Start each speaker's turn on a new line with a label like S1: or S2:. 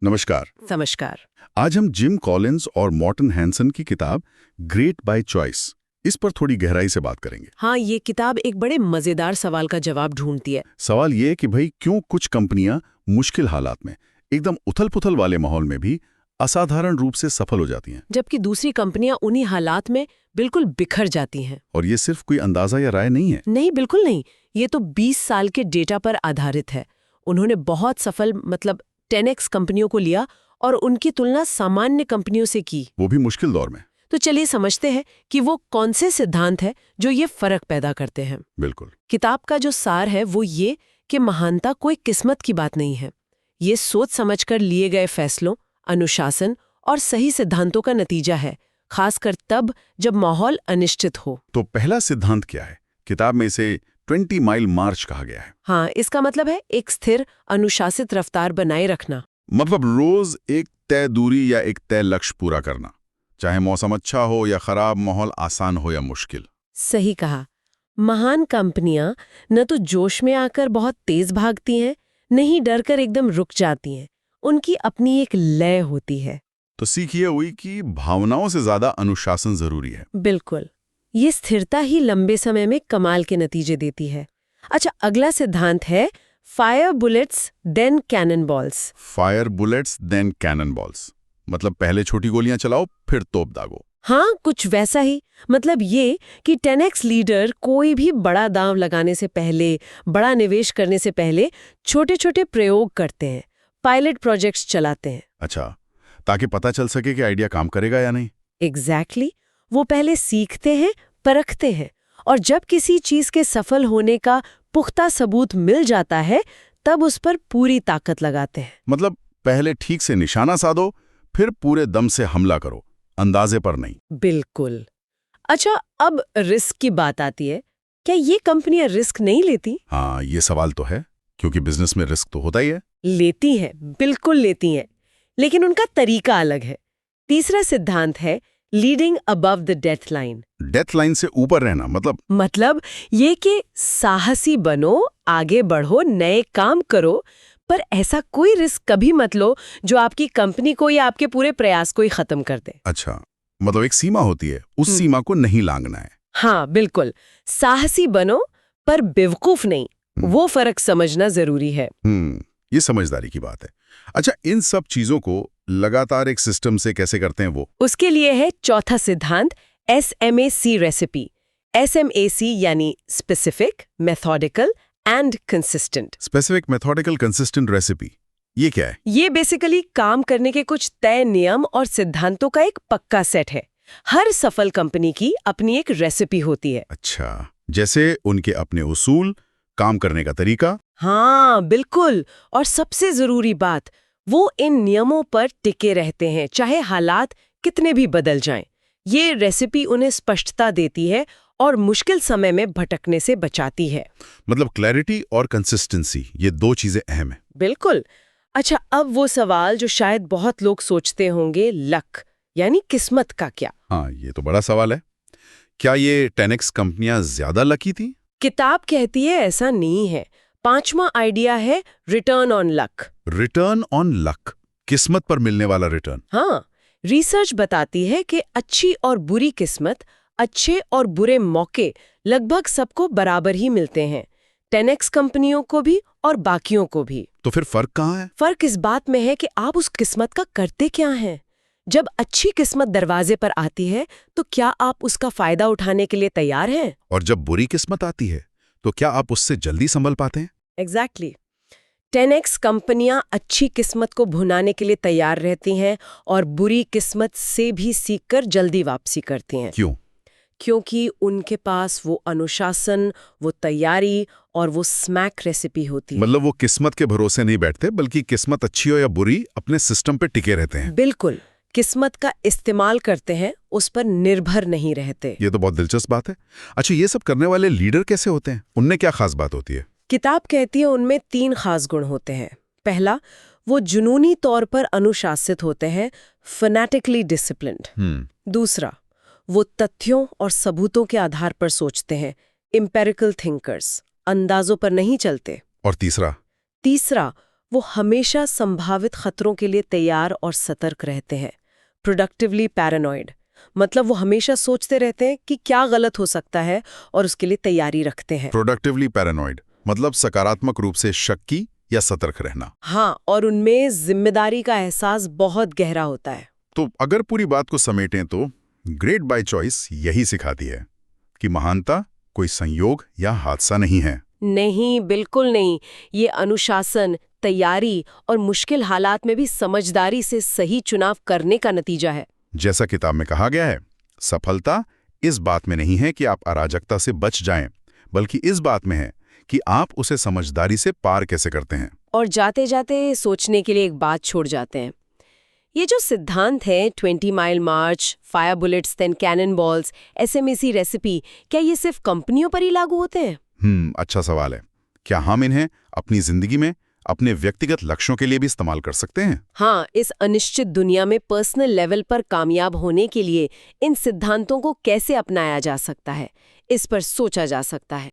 S1: नमस्कार।
S2: नमस्कार।
S1: आज हम जिम कॉलिंस और मॉर्टन हैंसन की किताब ग्रेट बाय चॉइस इस पर थोड़ी गहराई से बात करेंगे।
S2: हाँ, ये किताब एक बड़े मजेदार सवाल का जवाब ढूंढती है।
S1: सवाल ये है कि भाई क्यों कुछ कंपनियां मुश्किल हालात में, एकदम उथल-पुथल वाले माहौल में भी असाधारण रूप से सफल हो जाती हैं,
S2: जबकि दूसरी कंपनियां उन्हीं हालात में बिल्कुल बिखर जाती हैं।
S1: और ये सिर्फ कोई अंदाजा या राय नहीं है।
S2: नहीं, बिल्कुल नहीं। ये तो 20 साल के डेटा पर आधारित है। उन्होंने बहुत सफल 10x कंपनियों को लिया और उनकी तुलना सामान्य कंपनियों से की।
S1: वो भी मुश्किल दौर में।
S2: तो चलिए समझते हैं कि वो कौन से सिद्धांत हैं जो ये फर्क पैदा करते हैं।
S1: बिल्कुल।
S2: किताब का जो सार है वो ये कि महानता कोई किस्मत की बात नहीं है। ये सोच समझकर लिए गए फैसलों, अनुशासन और सही सिद्धांतों का नतीजा है, खासकर तब जब माहौल अनिश्चित हो।
S1: तो पहला सिद्धांत क्या है? किताब में इसे 20 माइल मार्च कहा गया है।
S2: हाँ, इसका मतलब है एक स्थिर अनुशासित रफ्तार बनाए रखना।
S1: मतलब रोज एक तय दूरी या एक तय लक्ष्य पूरा करना, चाहे मौसम अच्छा हो या खराब, माहौल आसान हो या मुश्किल।
S2: सही कहा। महान कंपनियां न तो जोश में आकर बहुत तेज भागती हैं, न ही डर कर एकदम रुक जाती हैं। उनकी अपनी एक लय होती है।
S1: तो सीख ये हुई कि भावनाओं से ज्यादा अनुशासन जरूरी है।
S2: बिल्कुल। ये स्थिरता ही लंबे समय में कमाल के नतीजे देती है। अच्छा, अगला सिद्धांत है fire bullets then cannon balls.
S1: Fire bullets then cannon balls, मतलब पहले छोटी गोलियां चलाओ फिर तोप दागो।
S2: हाँ, कुछ वैसा ही। मतलब ये कि 10x लीडर कोई भी बड़ा दांव लगाने से पहले, बड़ा निवेश करने से पहले छोटे छोटे प्रयोग करते हैं, पायलट प्रोजेक्ट्स चलाते हैं।
S1: अच्छा, ताकि पता चल सके कि आइडिया काम करेगा या नहीं।
S2: एग्जैक्टली। वो पहले सीखते हैं, परखते हैं, और जब किसी चीज के सफल होने का पुख्ता सबूत मिल जाता है तब उस पर पूरी ताकत लगाते हैं।
S1: मतलब पहले ठीक से निशाना साधो, फिर पूरे दम से हमला करो, अंदाजे पर नहीं।
S2: बिल्कुल। अच्छा, अब रिस्क की बात आती है। क्या ये कंपनियां रिस्क नहीं लेती?
S1: हाँ, ये सवाल तो है, क्योंकि बिजनेस में रिस्क तो होता ही है।
S2: लेती हैं, बिल्कुल लेती हैं, लेकिन उनका तरीका अलग है। तीसरा सिद्धांत है leading above the death line.
S1: Death line से ऊपर रहना
S2: मतलब ये कि साहसी बनो, आगे बढ़ो, नए काम करो, पर ऐसा कोई रिस्क कभी मत लो जो आपकी कंपनी को या आपके पूरे प्रयास को ही खत्म कर दे।
S1: अच्छा, मतलब एक सीमा होती है, उस सीमा को नहीं लांघना है।
S2: हाँ, बिल्कुल। साहसी बनो पर बेवकूफ नहीं, वो फर्क समझना जरूरी है।
S1: ये समझदारी की बात है। अच्छा, इन सब चीजों को लगातार एक सिस्टम से कैसे करते हैं वो?
S2: उसके लिए है चौथा सिद्धांत, SMAC रेसिपी। SMAC यानी specific, methodical and consistent.
S1: Specific, methodical, consistent recipe, ये क्या है?
S2: ये बेसिकली काम करने के कुछ तय नियम और सिद्धांतों का एक पक्का सेट है। हर सफल कंपनी की अपनी एक रेसिपी होती है।
S1: अच्छा, जैसे उनके अपने उसूल, काम करने का तरीका।
S2: हाँ, बिल्कुल। और सबसे जरूरी बात, वो इन नियमों पर टिके रहते हैं, चाहे हालात कितने भी बदल जाएं। ये रेसिपी उन्हें स्पष्टता देती है और मुश्किल समय में भटकने से बचाती है।
S1: मतलब क्लैरिटी और कंसिस्टेंसी, ये दो चीजें अहम है।
S2: बिल्कुल। अच्छा, अब वो सवाल जो शायद बहुत लोग सोचते होंगे, लक यानी किस्मत का क्या?
S1: हाँ, ये तो बड़ा सवाल है। क्या ये 10x कंपनियां ज्यादा लकी थी?
S2: किताब कहती है ऐसा नहीं है। पांचवा आइडिया है return on luck.
S1: Return on luck, किस्मत पर मिलने वाला रिटर्न।
S2: हाँ, रिसर्च बताती है कि अच्छी और बुरी किस्मत, अच्छे और बुरे मौके लगभग सबको बराबर ही मिलते हैं, 10x कंपनियों को भी और बाकियों को भी।
S1: तो फिर फर्क कहाँ है?
S2: फर्क इस बात में है कि आप उस किस्मत का करते क्या हैं। जब अच्छी किस्मत दरवाजे पर आती है तो क्या आप उसका फायदा उठाने के लिए तैयार हैं?
S1: और जब बुरी किस्मत आती है तो क्या आप उससे जल्दी संभल पाते हैं?
S2: एग्जैक्टली। 10x कंपनियां अच्छी किस्मत को भुनाने के लिए तैयार रहती हैं और बुरी किस्मत से भी सीखकर जल्दी वापसी करती हैं।
S1: क्यों?
S2: क्योंकि उनके पास वो अनुशासन, वो तैयारी और वो स्मैक रेसिपी होती है।
S1: मतलब वो किस्मत के भरोसे नहीं बैठते, बल्कि किस्मत अच्छी हो या बुरी, अपने सिस्टम पे टिके रहते हैं।
S2: बिल्कुल। किस्मत का इस्तेमाल करते हैं, उस पर निर्भर नहीं रहते।
S1: ये तो बहुत दिलचस्प बात है। अच्छा, ये सब करने वाले लीडर कैसे होते हैं? उनमें क्या खास बात होती है?
S2: किताब कहती है उनमें 3 खास गुण होते हैं। पहला, वो जुनूनी तौर पर अनुशासित होते हैं, फैनेटिकली डिसिप्लिन्ड। दूसरा, वो तथ्यों और सबूतों के आधार पर सोचते हैं, एम्पेरिकल थिंकर्स, अंदाजों पर नहीं चलते।
S1: और तीसरा?
S2: तीसरा, वो हमेशा संभावित खतरों के लिए तैयार और सतर्क रहते हैं। प्रोडक्टिवली पैरानॉइड मतलब वो हमेशा सोचते रहते हैं कि क्या गलत हो सकता है और उसके लिए तैयारी रखते हैं।
S1: प्रोडक्टिवली पैरानॉइड मतलब सकारात्मक रूप से शक्की या सतर्क रहना।
S2: हाँ, और उनमें जिम्मेदारी का एहसास बहुत गहरा होता है।
S1: तो अगर पूरी बात को समेटें तो ग्रेट बाय चॉइस यही सिखाती है कि महानता कोई संयोग या हादसा नहीं है।
S2: नहीं, बिल्कुल नहीं। ये अनुशासन, तैयारी और मुश्किल हालात में भी समझदारी से सही चुनाव करने का नतीजा है।
S1: जैसा किताब में कहा गया है, सफलता इस बात में नहीं है कि आप अराजकता से बच जाएं, बल्कि इस बात में है कि आप उसे समझदारी से पार कैसे करते हैं।
S2: और जाते जाते सोचने के लिए एक बात छोड़ जाते हैं। ये जो सिद्धांत है 20 mile march, fire bullets then cannon balls, SMAC recipe, क्या ये सिर्फ कंपनियों पर ही लागू होते हैं?
S1: अच्छा सवाल है। क्या हम इन्हें अपनी जिंदगी में अपने व्यक्तिगत लक्ष्यों के लिए भी इस्तेमाल कर सकते हैं?
S2: हाँ, इस अनिश्चित दुनिया में पर्सनल लेवल पर कामयाब होने के लिए इन सिद्धांतों को कैसे अपनाया जा सकता है, इस पर सोचा जा सकता है।